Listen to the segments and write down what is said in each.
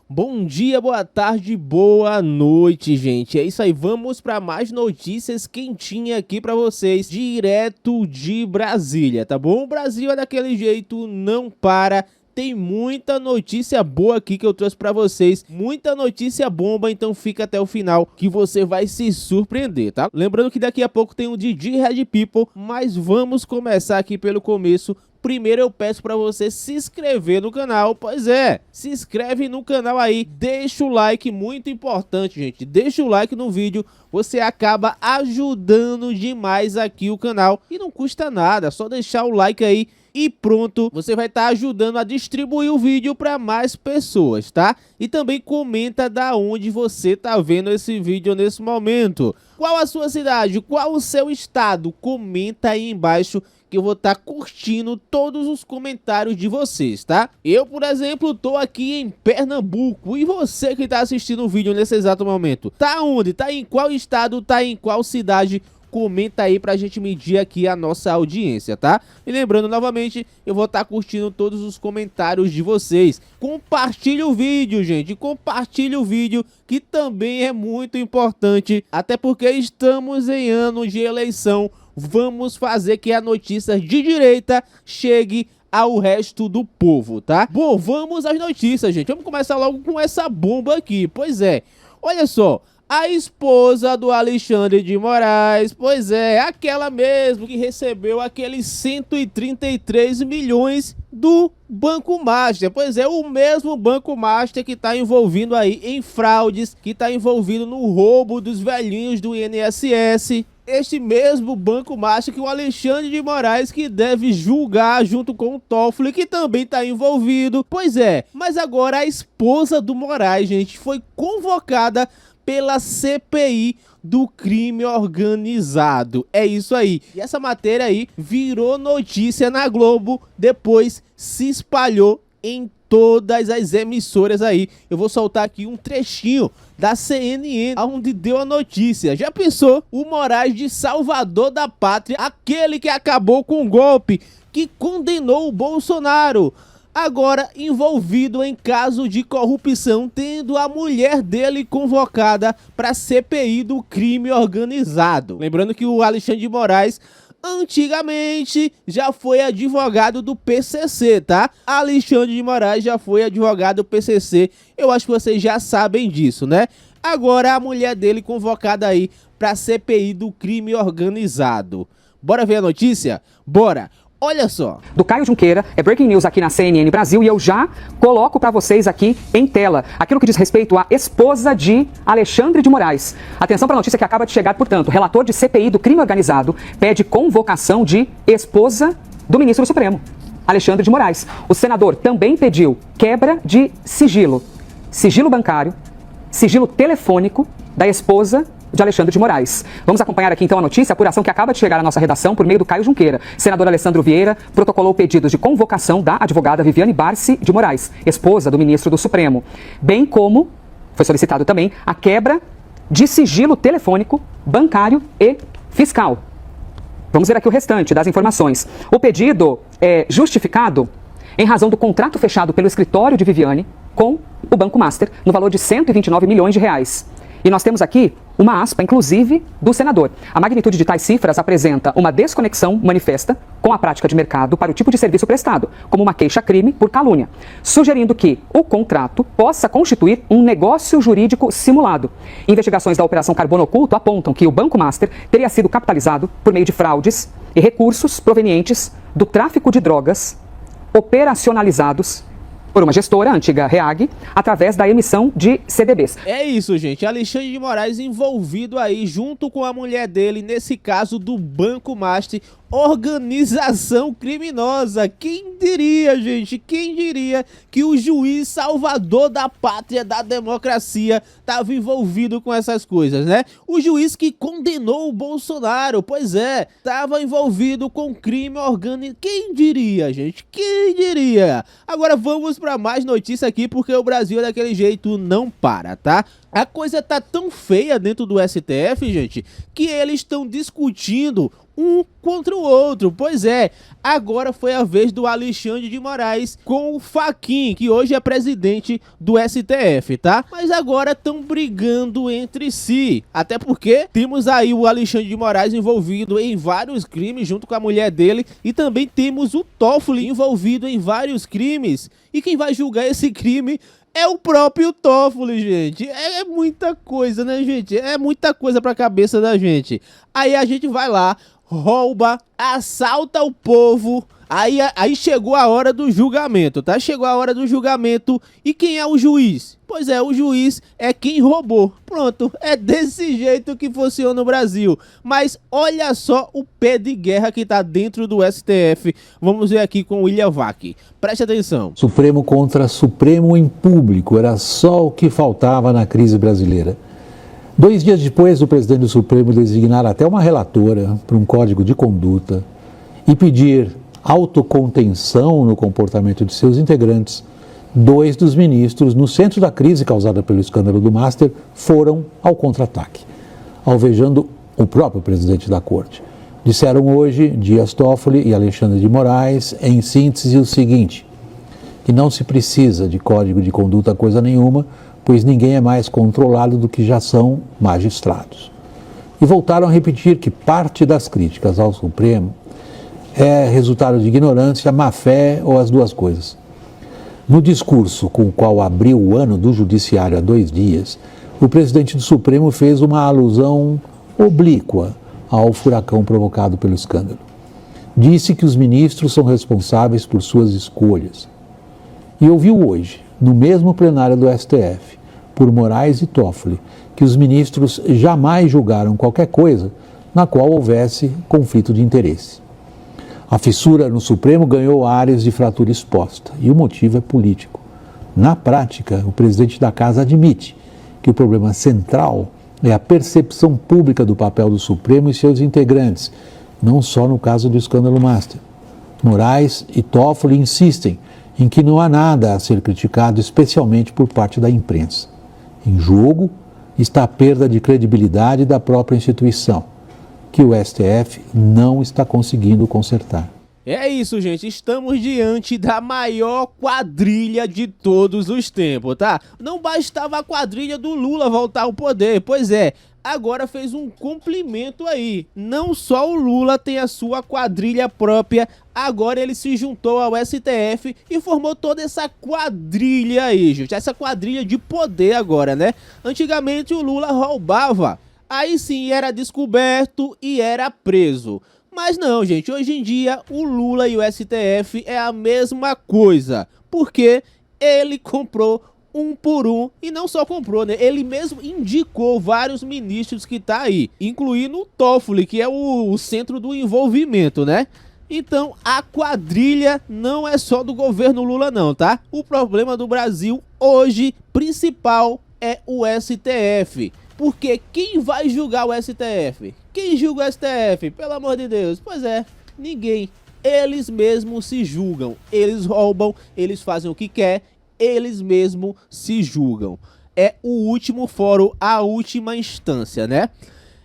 Bom dia, boa tarde, boa noite, gente. É isso aí, vamos para mais notícias quentinhas aqui para vocês, direto de Brasília, tá bom? O Brasil é daquele jeito, não para. Tem muita notícia boa aqui que eu trouxe para vocês, muita notícia bomba, então fica até o final que você vai se surpreender, tá? Lembrando que daqui a pouco tem o Didi Red People, mas vamos começar aqui pelo começo. Primeiro eu peço para você se inscrever no canal, pois é, se inscreve no canal aí, deixa o like, muito importante, gente, deixa o like no vídeo, você acaba ajudando demais aqui o canal e não custa nada, só deixar o like aí e pronto, você vai estar ajudando a distribuir o vídeo para mais pessoas, tá? E também comenta da onde você tá vendo esse vídeo nesse momento. Qual a sua cidade? Qual o seu estado? Comenta aí embaixo que eu vou estar curtindo todos os comentários de vocês, tá? Eu, por exemplo, tô aqui em Pernambuco. E você que tá assistindo o vídeo nesse exato momento? Tá onde? Tá em qual estado? Tá em qual cidade? Comenta aí pra gente medir aqui a nossa audiência, tá? E lembrando novamente, eu vou estar curtindo todos os comentários de vocês. Compartilhe o vídeo, gente. Compartilhe o vídeo, que também é muito importante. Até porque estamos em ano de eleição. Vamos fazer que a notícia de direita chegue ao resto do povo, tá? Bom, vamos às notícias, gente. Vamos começar logo com essa bomba aqui. Pois é, olha só. A esposa do Alexandre de Moraes, pois é, aquela mesmo que recebeu aqueles 133 milhões do Banco Master. Pois é, o mesmo Banco Master que está envolvido aí em fraudes, que está envolvido no roubo dos velhinhos do INSS. Este mesmo Banco Master que o Alexandre de Moraes que deve julgar junto com o Toffoli, que também está envolvido. Pois é, mas agora a esposa do Moraes, gente, foi convocada pela CPI do crime organizado. É isso aí. E essa matéria aí virou notícia na Globo, depois se espalhou em todas as emissoras aí. Eu vou soltar aqui um trechinho da CNN, onde deu a notícia. Já pensou? O Moraes de Salvador da Pátria, aquele que acabou com o golpe, que condenou o Bolsonaro, agora envolvido em caso de corrupção, tendo a mulher dele convocada para a CPI do crime organizado. Lembrando que o Alexandre de Moraes antigamente já foi advogado do PCC, tá? Alexandre de Moraes já foi advogado do PCC, eu acho que vocês já sabem disso, né? Agora a mulher dele convocada aí para a CPI do crime organizado. Bora ver a notícia? Bora! Olha só. Do Caio Junqueira, é breaking news aqui na CNN Brasil e eu já coloco para vocês aqui em tela aquilo que diz respeito à esposa de Alexandre de Moraes. Atenção para a notícia que acaba de chegar, portanto, relator de CPI do crime organizado pede convocação de esposa do ministro do Supremo, Alexandre de Moraes. O senador também pediu quebra de sigilo bancário, sigilo telefônico da esposa de Alexandre de Moraes. Vamos acompanhar aqui então a notícia, a apuração que acaba de chegar à nossa redação por meio do Caio Junqueira. Senador Alessandro Vieira protocolou pedidos de convocação da advogada Viviane Barsi de Moraes, esposa do ministro do Supremo, bem como foi solicitado também a quebra de sigilo telefônico, bancário e fiscal. Vamos ver aqui o restante das informações. O pedido é justificado em razão do contrato fechado pelo escritório de Viviane com o Banco Master no valor de 129 milhões de reais. E nós temos aqui uma aspa, inclusive, do senador. A magnitude de tais cifras apresenta uma desconexão manifesta com a prática de mercado para o tipo de serviço prestado, como uma queixa-crime por calúnia, sugerindo que o contrato possa constituir um negócio jurídico simulado. Investigações da Operação Carbono Oculto apontam que o Banco Master teria sido capitalizado por meio de fraudes e recursos provenientes do tráfico de drogas operacionalizados por uma gestora, a antiga REAG, através da emissão de CDBs. É isso, gente. Alexandre de Moraes envolvido aí, junto com a mulher dele, nesse caso do Banco Master, organização criminosa. Quem diria, gente? Quem diria que o juiz salvador da pátria, da democracia, estava envolvido com essas coisas, né? O juiz que condenou o Bolsonaro, pois é, estava envolvido com crime organizado. Quem diria, gente? Quem diria? Agora vamos para mais notícia aqui, porque o Brasil é daquele jeito, não para, tá? A coisa tá tão feia dentro do STF, gente, que eles estão discutindo um contra o outro. Pois é, agora foi a vez do Alexandre de Moraes com o Fachin, que hoje é presidente do STF, tá? Mas agora estão brigando entre si, até porque temos aí o Alexandre de Moraes envolvido em vários crimes junto com a mulher dele, e também temos o Toffoli envolvido em vários crimes, e quem vai julgar esse crime é o próprio Toffoli, gente. É muita coisa, né, gente? É muita coisa pra cabeça da gente. Aí a gente vai lá, rouba, assalta o povo. Aí chegou a hora do julgamento, tá? Chegou a hora do julgamento. E quem é o juiz? Pois é, o juiz é quem roubou. Pronto, é desse jeito que funciona no Brasil. Mas olha só o pé de guerra que tá dentro do STF. Vamos ver aqui com o William Vac. Preste atenção. Supremo contra Supremo em público. Era só o que faltava na crise brasileira. 2 dias depois do presidente do Supremo designar até uma relatora para um código de conduta e pedir autocontenção no comportamento de seus integrantes, 2 dos ministros, no centro da crise causada pelo escândalo do Master, foram ao contra-ataque, alvejando o próprio presidente da corte. Disseram hoje Dias Toffoli e Alexandre de Moraes, em síntese, o seguinte: que não se precisa de código de conduta coisa nenhuma, pois ninguém é mais controlado do que já são magistrados. E voltaram a repetir que parte das críticas ao Supremo é resultado de ignorância, má-fé ou as duas coisas. No discurso com o qual abriu o ano do Judiciário há 2 dias, o presidente do Supremo fez uma alusão oblíqua ao furacão provocado pelo escândalo. Disse que os ministros são responsáveis por suas escolhas. E ouviu hoje, no mesmo plenário do STF, por Moraes e Toffoli, que os ministros jamais julgaram qualquer coisa na qual houvesse conflito de interesse. A fissura no Supremo ganhou áreas de fratura exposta, e o motivo é político. Na prática, o presidente da casa admite que o problema central é a percepção pública do papel do Supremo e seus integrantes, não só no caso do escândalo Master. Moraes e Toffoli insistem em que não há nada a ser criticado, especialmente por parte da imprensa. Em jogo está a perda de credibilidade da própria instituição, que o STF não está conseguindo consertar. É isso, gente. Estamos diante da maior quadrilha de todos os tempos, tá? Não bastava a quadrilha do Lula voltar ao poder. Pois é, agora fez um complemento aí. Não só o Lula tem a sua quadrilha própria, agora ele se juntou ao STF e formou toda essa quadrilha aí, gente. Essa quadrilha de poder agora, né? Antigamente o Lula roubava. Aí sim era descoberto e era preso. Mas não, gente, hoje em dia o Lula e o STF é a mesma coisa. Porque ele comprou um por um, e não só comprou, né? Ele mesmo indicou vários ministros que tá aí, incluindo o Toffoli, que é o centro do envolvimento, né? Então a quadrilha não é só do governo Lula não, tá? O problema do Brasil hoje, principal, é o STF. Porque quem vai julgar o STF? Quem julga o STF? Pelo amor de Deus. Pois é, ninguém. Eles mesmos se julgam. Eles roubam, eles fazem o que quer, eles mesmos se julgam. É o último fórum, a última instância, né?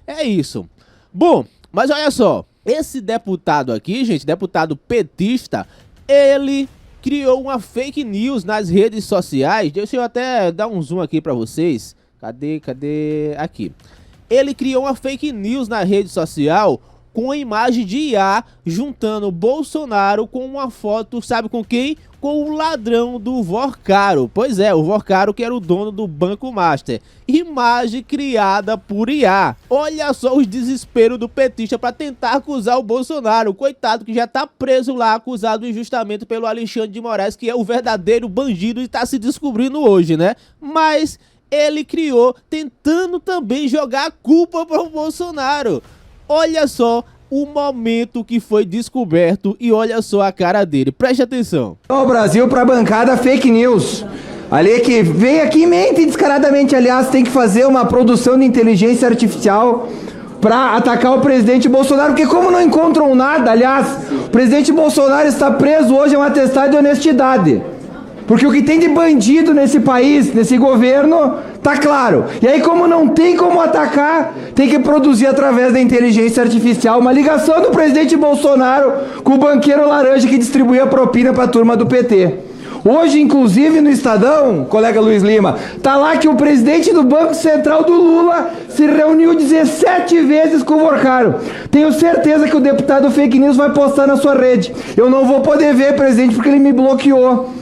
É isso. Bom, mas olha só. Esse deputado aqui, gente, deputado petista, ele criou uma fake news nas redes sociais. Deixa eu até dar um zoom aqui pra vocês. Cadê? Aqui. Ele criou uma fake news na rede social com a imagem de IA juntando Bolsonaro com uma foto, sabe com quem? Com o ladrão do Vorcaro. Pois é, o Vorcaro que era o dono do Banco Master. Imagem criada por IA. Olha só os desesperos do petista para tentar acusar o Bolsonaro. Coitado que já tá preso lá, acusado injustamente pelo Alexandre de Moraes, que é o verdadeiro bandido e tá se descobrindo hoje, né? Mas ele criou tentando também jogar a culpa para o Bolsonaro. Olha só o momento que foi descoberto e olha só a cara dele. Preste atenção. O Brasil para bancada fake news. Ali que vem aqui e mente descaradamente. Aliás, tem que fazer uma produção de inteligência artificial para atacar o presidente Bolsonaro, porque como não encontram nada, aliás, o presidente Bolsonaro está preso hoje, é um atestado de honestidade. Porque o que tem de bandido nesse país, nesse governo, tá claro. E aí, como não tem como atacar, tem que produzir através da inteligência artificial uma ligação do presidente Bolsonaro com o banqueiro laranja que distribuía propina para a turma do PT. Hoje, inclusive, no Estadão, colega Luiz Lima, tá lá que o presidente do Banco Central do Lula se reuniu 17 vezes com o Vorcaro. Tenho certeza que o deputado Fake News vai postar na sua rede. Eu não vou poder ver, presidente, porque ele me bloqueou.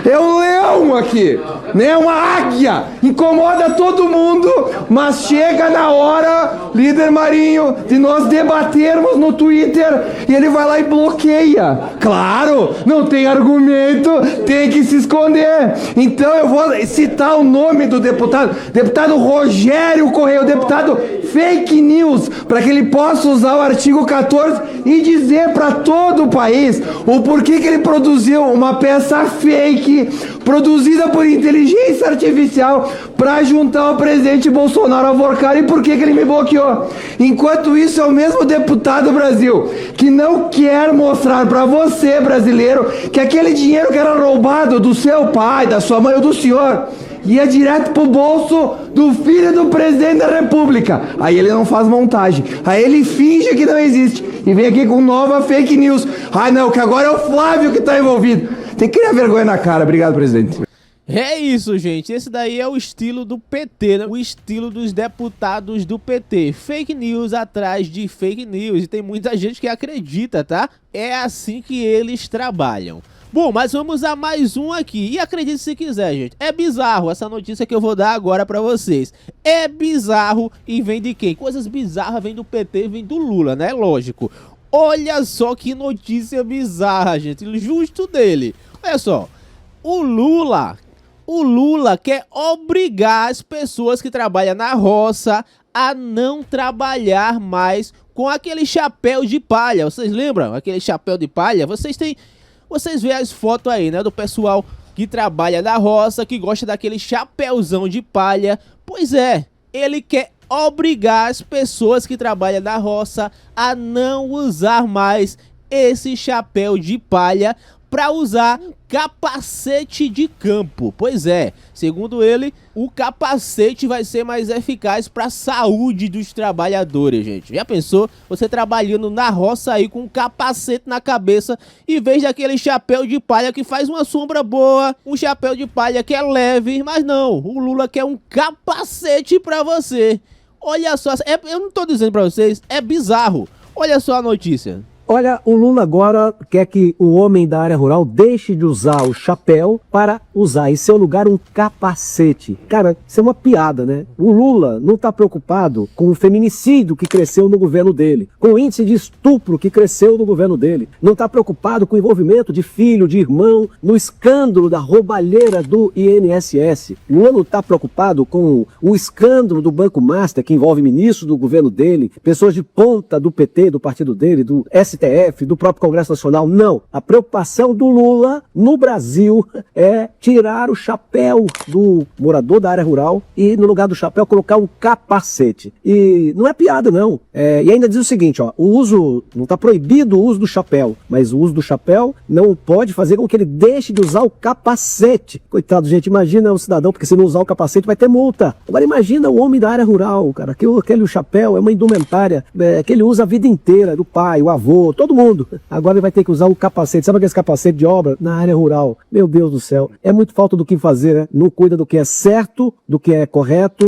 É um leão aqui, né? Uma águia, incomoda todo mundo, mas chega na hora, líder Marinho, de nós debatermos no Twitter e ele vai lá e bloqueia. Claro, não tem argumento, tem que se esconder. Então eu vou citar o nome do deputado Rogério Correia, o deputado Fake News, para que ele possa usar o artigo 14 e dizer para todo o país o porquê que ele produziu uma peça fake, produzida por inteligência artificial, para juntar o presidente Bolsonaro ao Vorcaro e por que ele me bloqueou. Enquanto isso, é o mesmo deputado Brasil que não quer mostrar para você, brasileiro, que aquele dinheiro que era roubado do seu pai, da sua mãe ou do senhor ia direto pro bolso do filho do presidente da República. Aí ele não faz montagem. Aí ele finge que não existe. E vem aqui com nova fake news. Ah, não, que agora é o Flávio que tá envolvido. Tem que criar vergonha na cara. Obrigado, presidente. É isso, gente. Esse daí é o estilo do PT, né? O estilo dos deputados do PT. Fake news atrás de fake news. E tem muita gente que acredita, tá? É assim que eles trabalham. Bom, mas vamos a mais um aqui. E acredite se quiser, gente. É bizarro essa notícia que eu vou dar agora pra vocês. É bizarro e vem de quem? Coisas bizarras vem do PT e vem do Lula, né? Lógico. Olha só que notícia bizarra, gente. Justo dele. Olha só. O Lula quer obrigar as pessoas que trabalham na roça a não trabalhar mais com aquele chapéu de palha. Vocês lembram? Aquele chapéu de palha? Vocês veem as fotos aí, né, do pessoal que trabalha na roça, que gosta daquele chapéuzão de palha. Pois é, ele quer obrigar as pessoas que trabalham na roça a não usar mais esse chapéu de palha para usar capacete de campo. Pois é, segundo ele, o capacete vai ser mais eficaz para a saúde dos trabalhadores, gente. Já pensou? Você trabalhando na roça aí com um capacete na cabeça, em vez daquele chapéu de palha que faz uma sombra boa, um chapéu de palha que é leve, mas não, o Lula quer um capacete para você. Olha só, eu não tô dizendo para vocês, é bizarro. Olha só a notícia. Olha, o Lula agora quer que o homem da área rural deixe de usar o chapéu para usar em seu lugar um capacete. Cara, isso é uma piada, né? O Lula não está preocupado com o feminicídio que cresceu no governo dele, com o índice de estupro que cresceu no governo dele. Não está preocupado com o envolvimento de filho, de irmão, no escândalo da roubalheira do INSS. O Lula não está preocupado com o escândalo do Banco Master, que envolve ministros do governo dele, pessoas de ponta do PT, do partido dele, do STF, do próprio Congresso Nacional. Não. A preocupação do Lula no Brasil é tirar o chapéu do morador da área rural e, no lugar do chapéu, colocar um capacete. E não é piada, não. E ainda diz o seguinte, ó, o uso, não está proibido o uso do chapéu, mas o uso do chapéu não pode fazer com que ele deixe de usar o capacete. Coitado, gente, imagina o cidadão, porque se não usar o capacete vai ter multa. Agora imagina o homem da área rural, cara, que aquele chapéu é uma indumentária que ele usa a vida inteira, do pai, o avô, todo mundo. Agora ele vai ter que usar o capacete. Sabe aquele capacete de obra na área rural? Meu Deus do céu. É muito falta do que fazer, né? Não cuida do que é certo, do que é correto,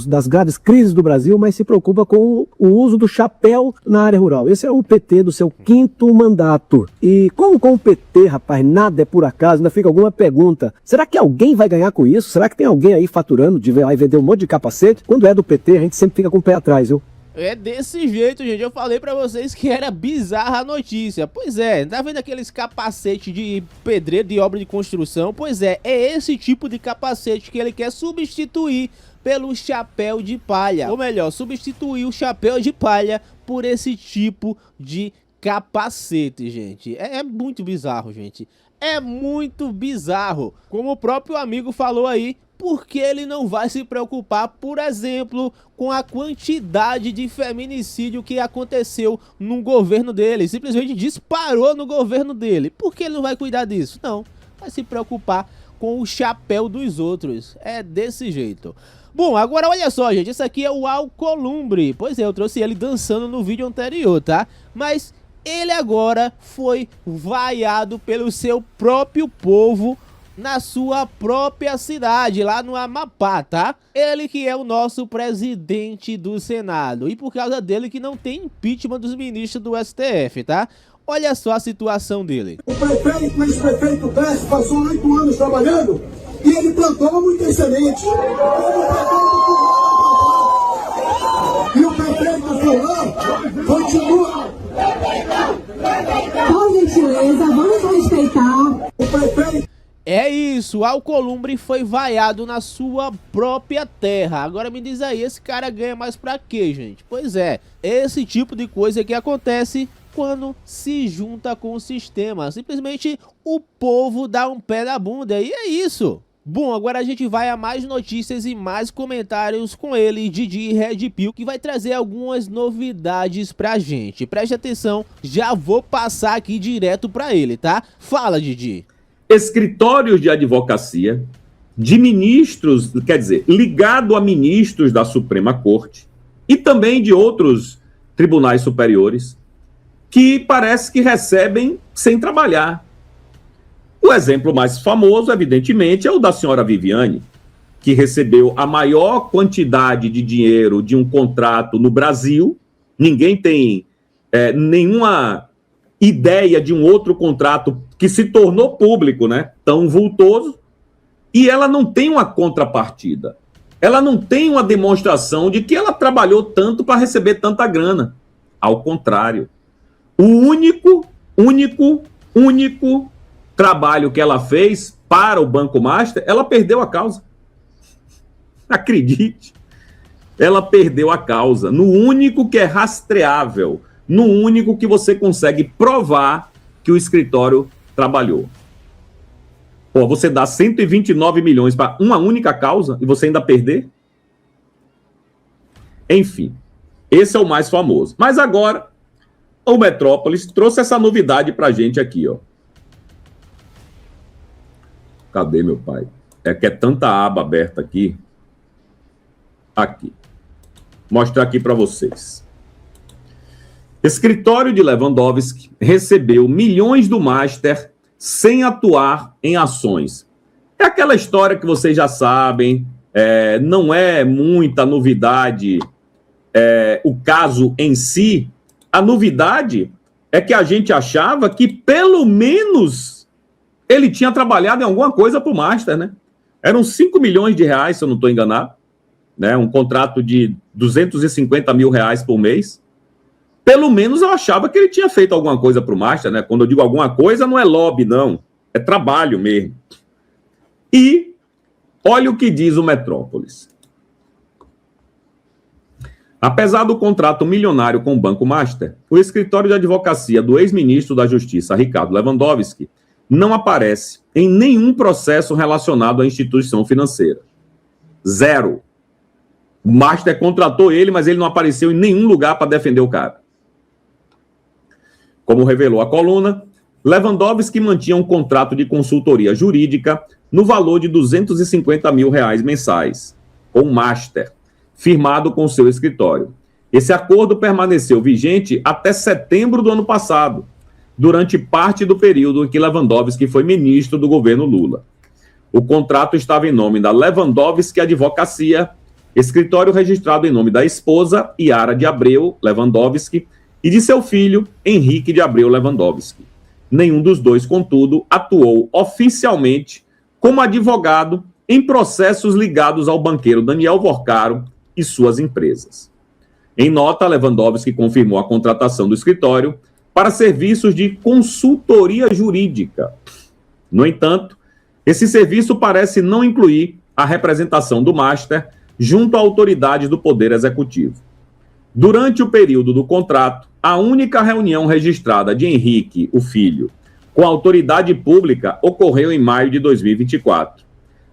das graves crises do Brasil, mas se preocupa com o uso do chapéu na área rural. Esse é o PT do seu 5º mandato. E como com o PT, rapaz, nada é por acaso, ainda fica alguma pergunta. Será que alguém vai ganhar com isso? Será que tem alguém aí faturando de vender um monte de capacete? Quando é do PT, a gente sempre fica com o pé atrás, viu? É desse jeito, gente. Eu falei pra vocês que era bizarra a notícia. Pois é, tá vendo aqueles capacetes de pedreiro, de obra de construção? Pois é esse tipo de capacete que ele quer substituir pelo chapéu de palha. Ou melhor, substituir o chapéu de palha por esse tipo de capacete, gente. É muito bizarro, gente. É muito bizarro. Como o próprio amigo falou aí, porque ele não vai se preocupar, por exemplo, com a quantidade de feminicídio que aconteceu no governo dele. Simplesmente disparou no governo dele. Por que ele não vai cuidar disso? Não, vai se preocupar com o chapéu dos outros. É desse jeito. Bom, agora olha só, gente, esse aqui é o Alcolumbre. Pois é, eu trouxe ele dançando no vídeo anterior, tá? Mas ele agora foi vaiado pelo seu próprio povo na sua própria cidade, lá no Amapá, tá? Ele que é o nosso presidente do Senado. E por causa dele que não tem impeachment dos ministros do STF, tá? Olha só a situação dele. O prefeito, o ex-prefeito Bess, passou 8 anos trabalhando e ele plantou muitas sementes. E o prefeito Fulano continua. Por gentileza, vamos respeitar. O prefeito. É isso, o Alcolumbre foi vaiado na sua própria terra. Agora me diz aí, esse cara ganha mais pra quê, gente? Pois é, esse tipo de coisa que acontece quando se junta com o sistema. Simplesmente o povo dá um pé na bunda e é isso. Bom, agora a gente vai a mais notícias e mais comentários com ele, Didi Red Pill, que vai trazer algumas novidades pra gente. Preste atenção, já vou passar aqui direto pra ele, tá? Fala, Didi. Escritórios de advocacia de ministros, quer dizer, ligado a ministros da Suprema Corte e também de outros tribunais superiores, que parece que recebem sem trabalhar. O exemplo mais famoso, evidentemente, é o da senhora Viviane, que recebeu a maior quantidade de dinheiro de um contrato no Brasil. Ninguém tem nenhuma ideia de um outro contrato que se tornou público, né? Tão vultoso, e ela não tem uma contrapartida. Ela não tem uma demonstração de que ela trabalhou tanto para receber tanta grana. Ao contrário. O único trabalho que ela fez para o Banco Master, ela perdeu a causa. Acredite. Ela perdeu a causa. No único que é rastreável, no único que você consegue provar que o escritório trabalhou. Pô, você dá 129 milhões para uma única causa e você ainda perder? Enfim, esse é o mais famoso. Mas agora, o Metrópolis trouxe essa novidade pra gente aqui, ó. Cadê, meu pai? É que é tanta aba aberta aqui. Aqui. Mostrar aqui para vocês. Escritório de Lewandowski recebeu milhões do Master sem atuar em ações. É aquela história que vocês já sabem, não é muita novidade o caso em si. A novidade é que a gente achava que pelo menos ele tinha trabalhado em alguma coisa para o Master, né? Eram 5 milhões de reais, se eu não estou enganado, né? Um contrato de 250 mil reais por mês. Pelo menos eu achava que ele tinha feito alguma coisa para o Master, né? Quando eu digo alguma coisa, não é lobby, não. É trabalho mesmo. E olha o que diz o Metrópolis. Apesar do contrato milionário com o Banco Master, o escritório de advocacia do ex-ministro da Justiça, Ricardo Lewandowski, não aparece em nenhum processo relacionado à instituição financeira. Zero. O Master contratou ele, mas ele não apareceu em nenhum lugar para defender o cara. Como revelou a coluna, Lewandowski mantinha um contrato de consultoria jurídica no valor de 250 mil reais mensais, com o Master, firmado com seu escritório. Esse acordo permaneceu vigente até setembro do ano passado, durante parte do período em que Lewandowski foi ministro do governo Lula. O contrato estava em nome da Lewandowski Advocacia, escritório registrado em nome da esposa, Yara de Abreu Lewandowski, e de seu filho, Henrique de Abreu Lewandowski. Nenhum dos dois, contudo, atuou oficialmente como advogado em processos ligados ao banqueiro Daniel Vorcaro e suas empresas. Em nota, Lewandowski confirmou a contratação do escritório para serviços de consultoria jurídica. No entanto, esse serviço parece não incluir a representação do Master junto a autoridades do Poder Executivo. Durante o período do contrato, a única reunião registrada de Henrique, o filho, com a autoridade pública ocorreu em maio de 2024.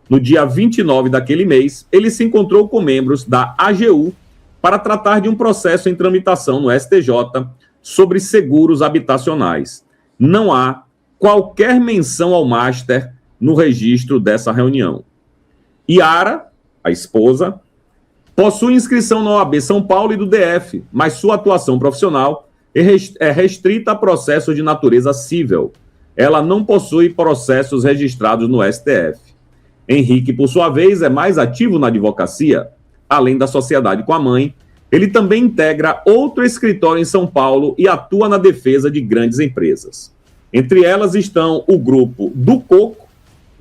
No dia 29 daquele mês, ele se encontrou com membros da AGU para tratar de um processo em tramitação no STJ sobre seguros habitacionais. Não há qualquer menção ao Master no registro dessa reunião. Yara, a esposa, possui inscrição na OAB São Paulo e do DF, mas sua atuação profissional é restrita a processos de natureza civil. Ela não possui processos registrados no STF. Henrique, por sua vez, é mais ativo na advocacia. Além da sociedade com a mãe, ele também integra outro escritório em São Paulo e atua na defesa de grandes empresas. Entre elas estão o grupo do Coco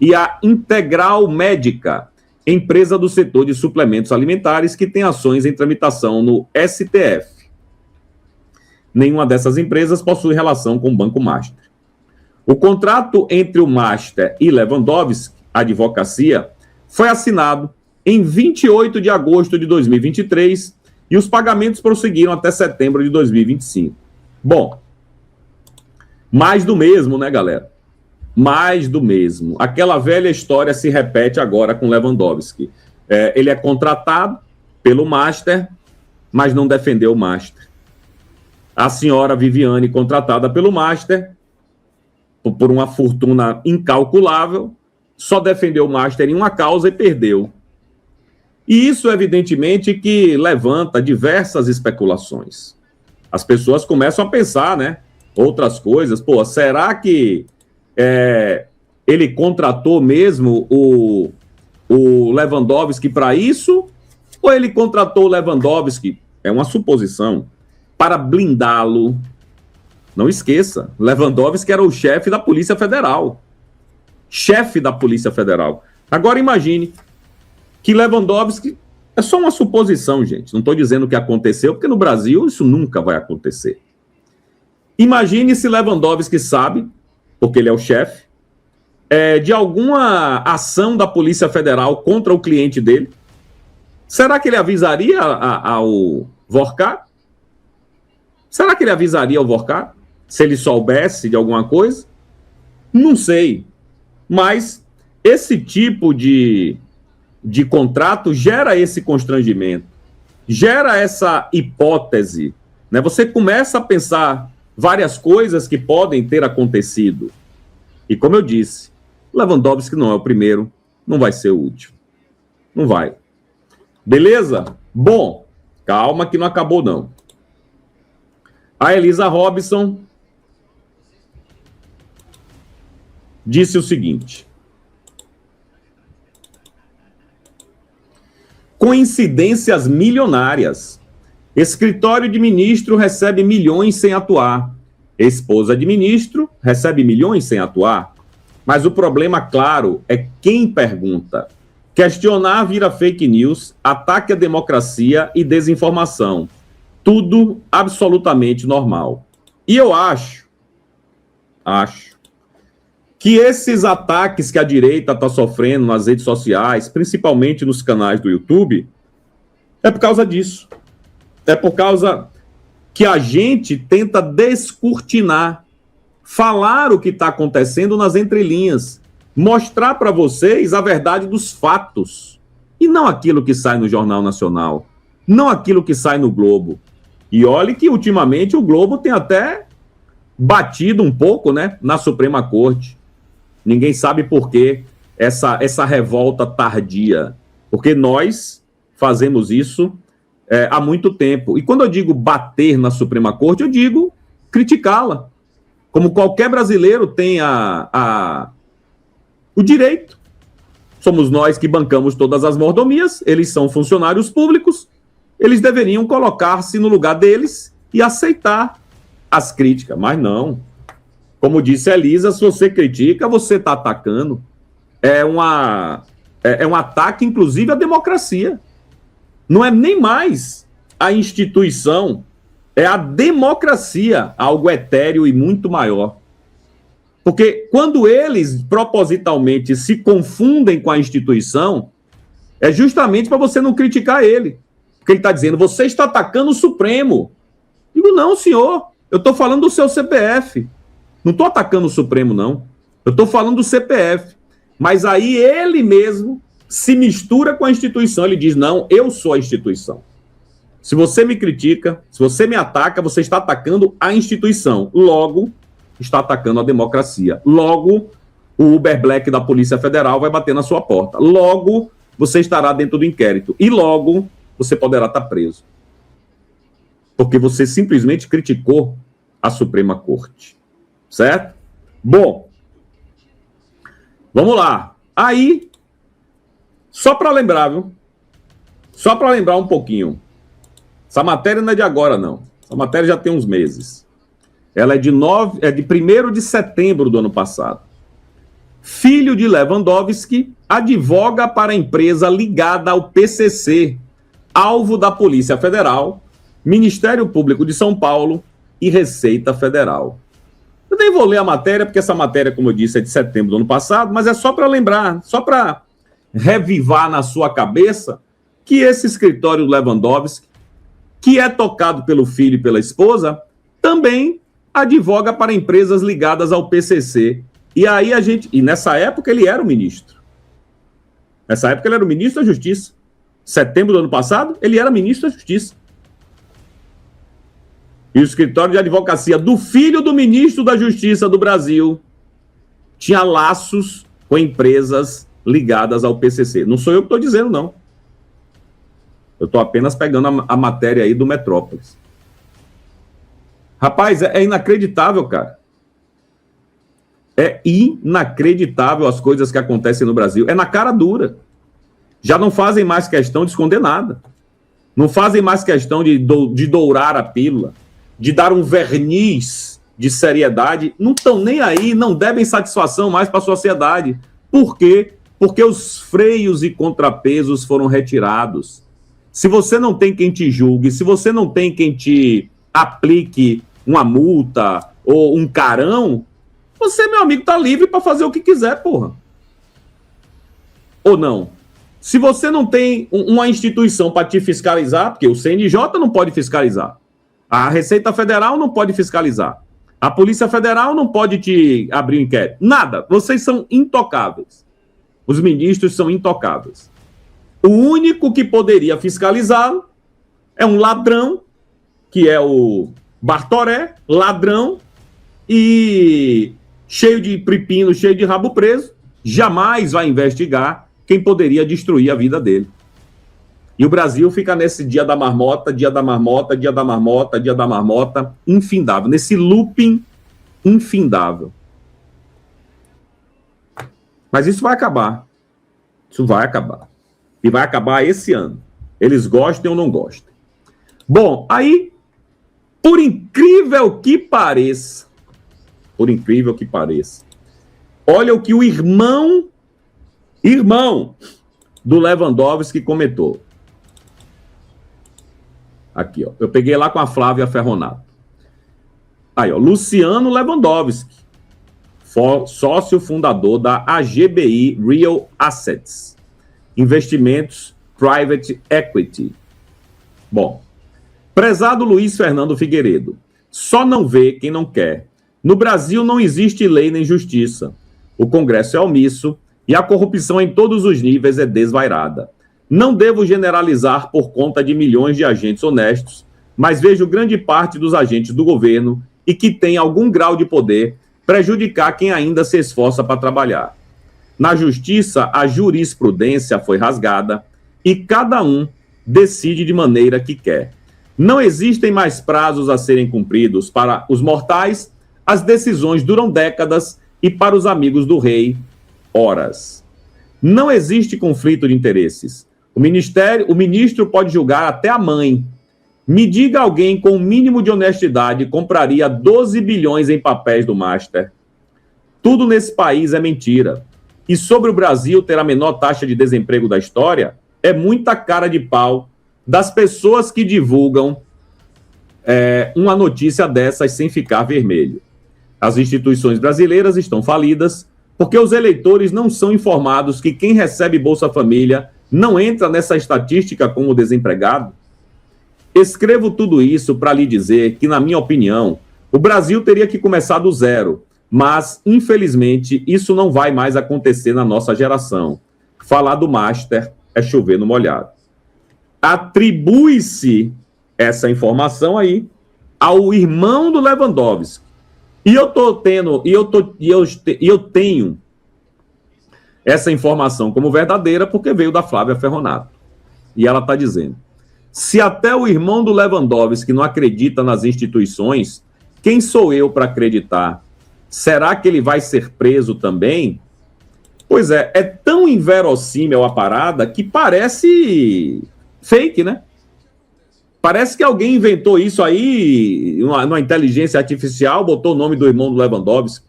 e a Integral Médica, empresa do setor de suplementos alimentares que tem ações em tramitação no STF. Nenhuma dessas empresas possui relação com o Banco Master. O contrato entre o Master e Lewandowski, Advocacia, foi assinado em 28 de agosto de 2023 e os pagamentos prosseguiram até setembro de 2025. Bom, mais do mesmo, né, galera? Mais do mesmo. Aquela velha história se repete agora com Lewandowski. Ele é contratado pelo Master, mas não defendeu o Master. A senhora Viviane, contratada pelo Master, por uma fortuna incalculável, só defendeu o Master em uma causa e perdeu. E isso, evidentemente, que levanta diversas especulações. As pessoas começam a pensar, né? Outras coisas. Pô, será que ele contratou mesmo o Lewandowski para isso? Ou ele contratou o Lewandowski, é uma suposição, para blindá-lo? Não esqueça, Lewandowski era o chefe da Polícia Federal. Chefe da Polícia Federal. Agora imagine que Lewandowski... É só uma suposição, gente. Não estou dizendo que aconteceu, porque no Brasil isso nunca vai acontecer. Imagine se Lewandowski sabe, porque ele é o chefe, de alguma ação da Polícia Federal contra o cliente dele. Será que ele avisaria ao Vorcar? Será que ele avisaria ao Vorcar? Se ele soubesse de alguma coisa? Não sei. Mas esse tipo de contrato gera esse constrangimento, gera essa hipótese, né? Você começa a pensar várias coisas que podem ter acontecido. E como eu disse, Lewandowski não é o primeiro, não vai ser o último. Não vai. Beleza? Bom, calma que não acabou não. A Elisa Robson disse o seguinte: coincidências milionárias. Escritório de ministro recebe milhões sem atuar. Esposa de ministro recebe milhões sem atuar. Mas o problema, claro, é quem pergunta. Questionar vira fake news, ataque à democracia e desinformação. Tudo absolutamente normal. E eu acho que esses ataques que a direita está sofrendo nas redes sociais, principalmente nos canais do YouTube, é por causa disso. É por causa que a gente tenta descortinar, falar o que está acontecendo nas entrelinhas, mostrar para vocês a verdade dos fatos, e não aquilo que sai no Jornal Nacional, não aquilo que sai no Globo. E olhe que, ultimamente, o Globo tem até batido um pouco, né, na Suprema Corte. Ninguém sabe por que essa revolta tardia. Porque nós fazemos isso há muito tempo. E quando eu digo bater na Suprema Corte, eu digo criticá-la. Como qualquer brasileiro tem o direito. Somos nós que bancamos todas as mordomias, eles são funcionários públicos, eles deveriam colocar-se no lugar deles e aceitar as críticas. Mas não. Como disse a Elisa, se você critica, você está atacando. É um ataque, inclusive, à democracia. Não é nem mais a instituição, é a democracia, algo etéreo e muito maior. Porque quando eles propositalmente se confundem com a instituição, é justamente para você não criticar ele. Porque ele está dizendo, você está atacando o Supremo. Digo, não, senhor, eu estou falando do seu CPF. Não estou atacando o Supremo, não. Eu estou falando do CPF. Mas aí ele mesmo se mistura com a instituição. Ele diz, não, eu sou a instituição. Se você me critica, se você me ataca, você está atacando a instituição. Logo, está atacando a democracia. Logo, o Uber Black da Polícia Federal vai bater na sua porta. Logo, você estará dentro do inquérito. E logo, você poderá estar preso. Porque você simplesmente criticou a Suprema Corte. Certo? Bom, vamos lá. Aí, só para lembrar, viu? Só para lembrar um pouquinho. Essa matéria não é de agora, não. Essa matéria já tem uns meses. Ela é de 1º de setembro do ano passado. Filho de Lewandowski advoga para a empresa ligada ao PCC, alvo da Polícia Federal, Ministério Público de São Paulo e Receita Federal. Eu nem vou ler a matéria, porque essa matéria, como eu disse, é de setembro do ano passado, mas é só para lembrar, só para revivar na sua cabeça que esse escritório Lewandowski, que é tocado pelo filho e pela esposa, também advoga para empresas ligadas ao PCC. E aí e nessa época ele era o ministro. Nessa época ele era o ministro da Justiça. Setembro do ano passado, ele era ministro da Justiça. E o escritório de advocacia do filho do ministro da Justiça do Brasil tinha laços com empresas ligadas ao PCC. Não sou eu que estou dizendo, não. Eu estou apenas pegando a matéria aí do Metrópolis. Rapaz, é inacreditável, cara. É inacreditável as coisas que acontecem no Brasil. É na cara dura. Já não fazem mais questão de esconder nada. Não fazem mais questão de dourar a pílula, de dar um verniz de seriedade. Não estão nem aí, não devem satisfação mais para a sociedade. Por quê? Porque os freios e contrapesos foram retirados. Se você não tem quem te julgue, se você não tem quem te aplique uma multa ou um carão, você, meu amigo, tá livre para fazer o que quiser, porra. Ou não? Se você não tem uma instituição para te fiscalizar, porque o CNJ não pode fiscalizar, a Receita Federal não pode fiscalizar, a Polícia Federal não pode te abrir um inquérito, nada. Vocês são intocáveis. Os ministros são intocáveis. O único que poderia fiscalizá-lo é um ladrão, que é o Bartoré, ladrão e cheio de pepino, cheio de rabo preso, jamais vai investigar quem poderia destruir a vida dele. E o Brasil fica nesse dia da marmota, dia da marmota, dia da marmota, dia da marmota, infindável, nesse looping infindável. Mas isso vai acabar. Isso vai acabar. E vai acabar esse ano. Eles gostem ou não gostem. Bom, aí, por incrível que pareça, olha o que o irmão do Lewandowski comentou. Aqui, ó. Eu peguei lá com a Flávia Ferronato. Aí, ó. Luciano Lewandowski, sócio fundador da AGBI Real Assets, Investimentos Private Equity. Bom, prezado Luiz Fernando Figueiredo, só não vê quem não quer. No Brasil não existe lei nem justiça. O Congresso é omisso e a corrupção em todos os níveis é desvairada. Não devo generalizar por conta de milhões de agentes honestos, mas vejo grande parte dos agentes do governo e que tem algum grau de poder prejudicar quem ainda se esforça para trabalhar. Na justiça, a jurisprudência foi rasgada e cada um decide de maneira que quer. Não existem mais prazos a serem cumpridos para os mortais, as decisões duram décadas e para os amigos do rei, horas. Não existe conflito de interesses. O ministro pode julgar até a mãe. Me diga alguém com o mínimo de honestidade compraria 12 bilhões em papéis do Master. Tudo nesse país é mentira. E sobre o Brasil ter a menor taxa de desemprego da história, é muita cara de pau das pessoas que divulgam uma notícia dessas sem ficar vermelho. As instituições brasileiras estão falidas porque os eleitores não são informados que quem recebe Bolsa Família não entra nessa estatística como desempregado. Escrevo tudo isso para lhe dizer que, na minha opinião, o Brasil teria que começar do zero, mas, infelizmente, isso não vai mais acontecer na nossa geração. Falar do Master é chover no molhado. Atribui-se essa informação aí ao irmão do Lewandowski. E eu tenho essa informação como verdadeira porque veio da Flávia Ferronato. E ela está dizendo: se até o irmão do Lewandowski não acredita nas instituições, quem sou eu para acreditar? Será que ele vai ser preso também? Pois é, é tão inverossímil a parada que parece fake, né? Parece que alguém inventou isso aí, uma inteligência artificial, botou o nome do irmão do Lewandowski.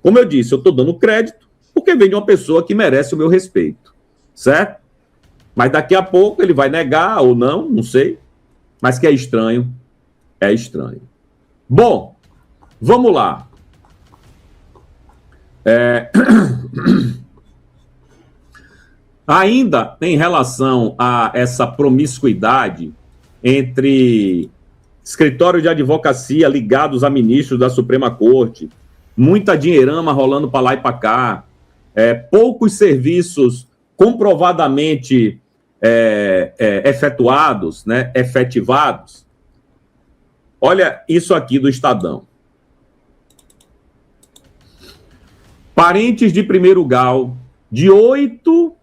Como eu disse, eu estou dando crédito porque vem de uma pessoa que merece o meu respeito, certo? Mas daqui a pouco ele vai negar ou não sei. Mas que é estranho, é estranho. Bom, vamos lá. Ainda em relação a essa promiscuidade entre escritório de advocacia ligados a ministros da Suprema Corte, muita dinheirama rolando para lá e para cá, poucos serviços comprovadamente efetuados, né, efetivados. Olha isso aqui do Estadão. Parentes de primeiro grau de 8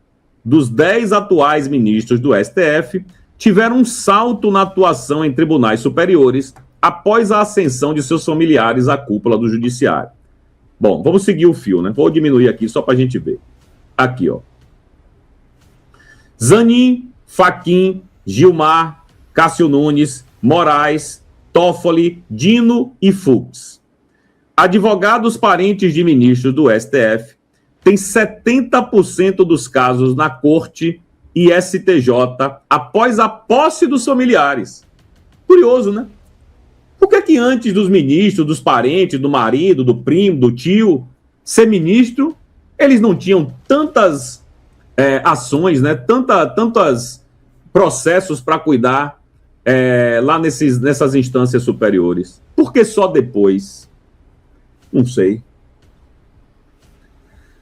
dos 10 atuais ministros do STF tiveram um salto na atuação em tribunais superiores após a ascensão de seus familiares à cúpula do judiciário. Bom, vamos seguir o fio, né? Vou diminuir aqui só para a gente ver. Aqui, ó. Zanin, Fachin, Gilmar, Cássio Nunes, Moraes, Toffoli, Dino e Fux. Advogados parentes de ministros do STF têm 70% dos casos na Corte e STJ após a posse dos familiares. Curioso, né? Por que antes dos ministros, dos parentes, do marido, do primo, do tio, ser ministro, eles não tinham tantas ações, né? Tantos processos para cuidar lá nessas instâncias superiores? Por que só depois? Não sei.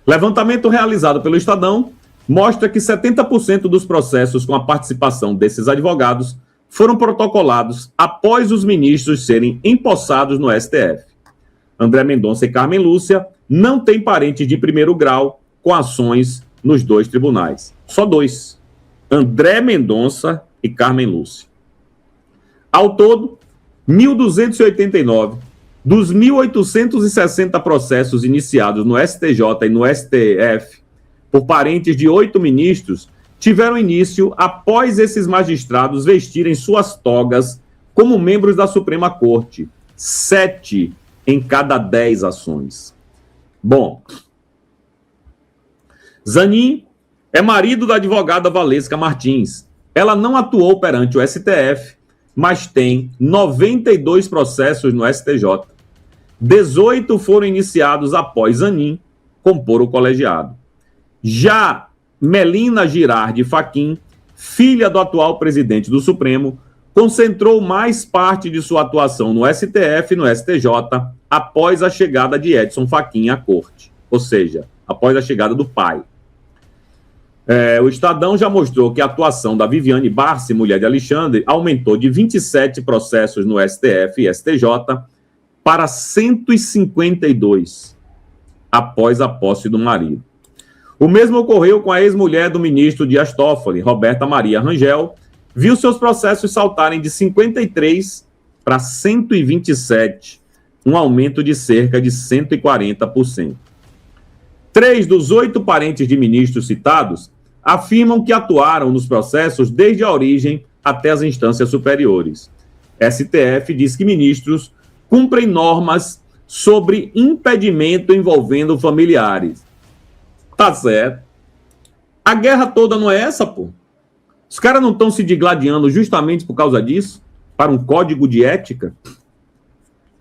Levantamento realizado pelo Estadão mostra que 70% dos processos com a participação desses advogados foram protocolados após os ministros serem empossados no STF. André Mendonça e Carmen Lúcia não têm parentes de primeiro grau com ações nos 2 tribunais. Só 2. André Mendonça e Carmen Lúcia. Ao todo, 1.289 dos 1.860 processos iniciados no STJ e no STF por parentes de 8 ministros tiveram início após esses magistrados vestirem suas togas como membros da Suprema Corte. 7 em cada 10 ações. Bom, Zanin é marido da advogada Valesca Martins. Ela não atuou perante o STF, mas tem 92 processos no STJ. 18 foram iniciados após Zanin compor o colegiado. Já Melina Girardi Fachin, filha do atual presidente do Supremo, concentrou mais parte de sua atuação no STF e no STJ após a chegada de Edson Fachin à corte, ou seja, após a chegada do pai. O Estadão já mostrou que a atuação da Viviane Barsi, mulher de Alexandre, aumentou de 27 processos no STF e STJ para 152 após a posse do marido. O mesmo ocorreu com a ex-mulher do ministro Dias Toffoli, Roberta Maria Rangel, viu seus processos saltarem de 53 para 127, um aumento de cerca de 140%. 3 dos 8 parentes de ministros citados afirmam que atuaram nos processos desde a origem até as instâncias superiores. STF diz que ministros cumprem normas sobre impedimento envolvendo familiares. Tá certo. A guerra toda não é essa, pô. Os caras não estão se digladiando justamente por causa disso? Para um código de ética?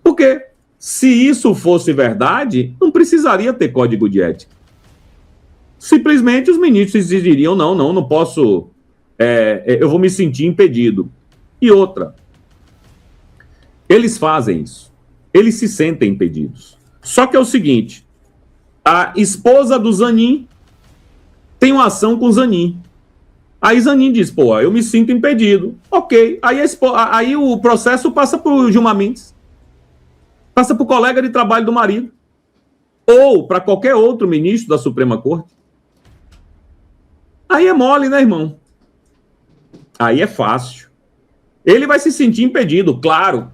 Porque se isso fosse verdade, não precisaria ter código de ética. Simplesmente os ministros diriam, não posso, eu vou me sentir impedido. E outra, eles fazem isso. Eles se sentem impedidos. Só que é o seguinte, a esposa do Zanin tem uma ação com o Zanin. Aí Zanin diz, pô, eu me sinto impedido. Ok. Aí o processo passa para o Gilmar Mendes. Passa para o colega de trabalho do marido. Ou para qualquer outro ministro da Suprema Corte. Aí é mole, né, irmão? Aí é fácil. Ele vai se sentir impedido, claro,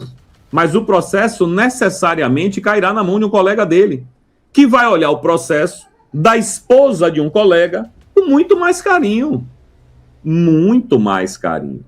mas o processo necessariamente cairá na mão de um colega dele, que vai olhar o processo da esposa de um colega com muito mais carinho. Muito mais carinho.